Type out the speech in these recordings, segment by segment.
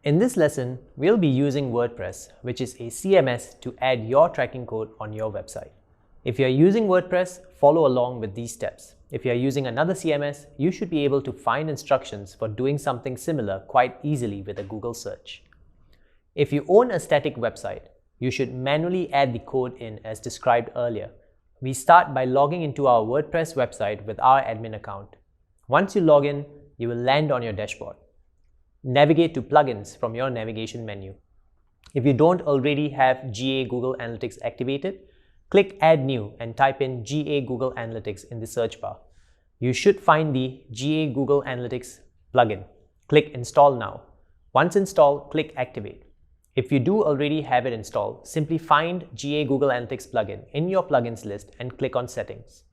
In this lesson, we'll be using WordPress, which is a CMS to add your tracking code on your website. If you're using WordPress, follow along with these steps. If you're using another CMS, you should be able to find instructions for doing something similar quite easily with a Google search. If you own a static website, you should manually add the code in as described earlier. We start by logging into our WordPress website with our admin account. Once you log in, you will land on your dashboard. Navigate to plugins from your navigation menu. If you don't already have GA Google Analytics activated, click Add New and type in GA Google Analytics in the search bar. You should find the GA Google Analytics plugin. Click Install Now. Once installed, click Activate. If you do already have it installed, simply find GA Google Analytics plugin in your plugins list and click on Settings.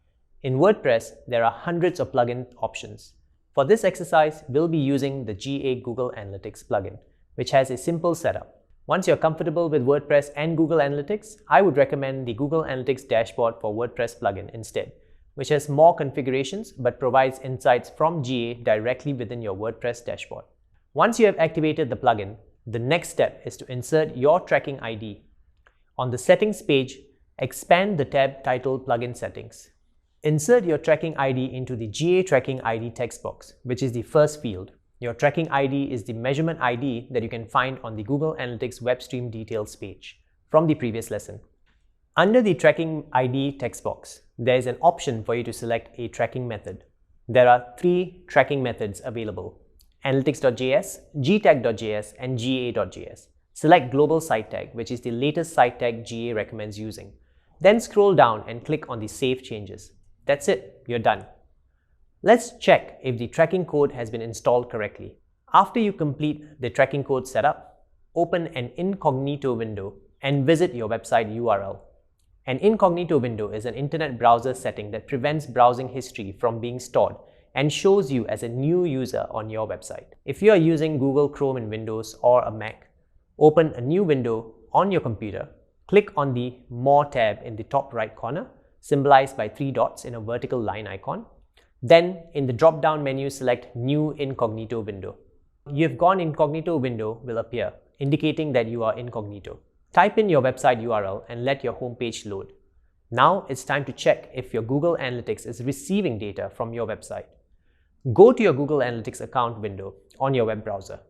In WordPress, there are hundreds of plugin options. For this exercise, we'll be using the GA Google Analytics plugin, which has a simple setup. Once you're comfortable with WordPress and Google Analytics, I would recommend the Google Analytics dashboard for WordPress plugin instead, which has more configurations but provides insights from GA directly within your WordPress dashboard. Once you have activated the plugin, the next step is to insert your tracking ID. On the Settings page, expand the tab titled Plugin Settings. Insert your tracking ID into the GA Tracking ID text box, which is the first field. Your tracking ID is the measurement ID that you can find on the Google Analytics Web Stream Details page from the previous lesson. Under the Tracking ID text box, there is an option for you to select a tracking method. There are 3 tracking methods available: analytics.js, gtag.js, and ga.js. Select Global Site Tag, which is the latest site tag GA recommends using. Then scroll down and click on the Save Changes. That's it, you're done. Let's check if the tracking code has been installed correctly. After you complete the tracking code setup, open an incognito window and visit your website URL. An incognito window is an internet browser setting that prevents browsing history from being stored and shows you as a new user on your website. If you are using Google Chrome in Windows or a Mac, open a new window on your computer, click on the More tab in the top right corner, symbolized by 3 dots in a vertical line icon. Then, in the drop-down menu, select New Incognito Window. You've gone incognito window will appear, indicating that you are incognito. Type in your website URL and let your homepage load. Now it's time to check if your Google Analytics is receiving data from your website. Go to your Google Analytics account window on your web browser.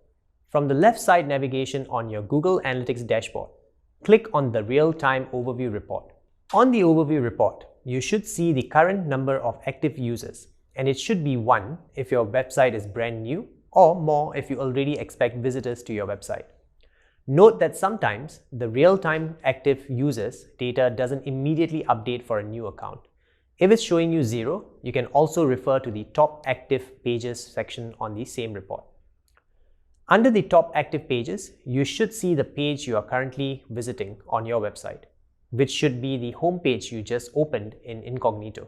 From the left side navigation on your Google Analytics dashboard, click on the Real-Time Overview Report. On the Overview Report, you should see the current number of active users, and it should be 1 if your website is brand new, or more if you already expect visitors to your website. Note that sometimes the real-time active users data doesn't immediately update for a new account. If it's showing you 0, you can also refer to the Top Active Pages section on the same report. Under the Top Active Pages, you should see the page you are currently visiting on your website, which should be the home page you just opened in incognito.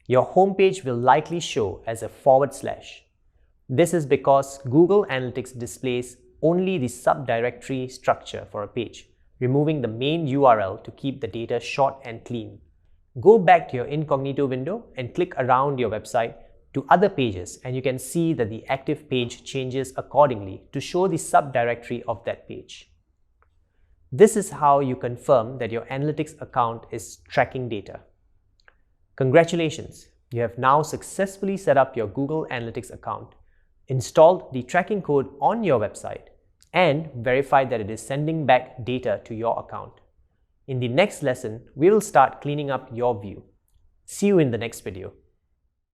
Your home page will likely show as a /. This is because Google Analytics displays only the subdirectory structure for a page, removing the main URL to keep the data short and clean. Go back to your incognito window and click around your website to other pages, and you can see that the active page changes accordingly to show the subdirectory of that page. This is how you confirm that your analytics account is tracking data. Congratulations! You have now successfully set up your Google Analytics account, installed the tracking code on your website, and verified that it is sending back data to your account. In the next lesson, we will start cleaning up your view. See you in the next video.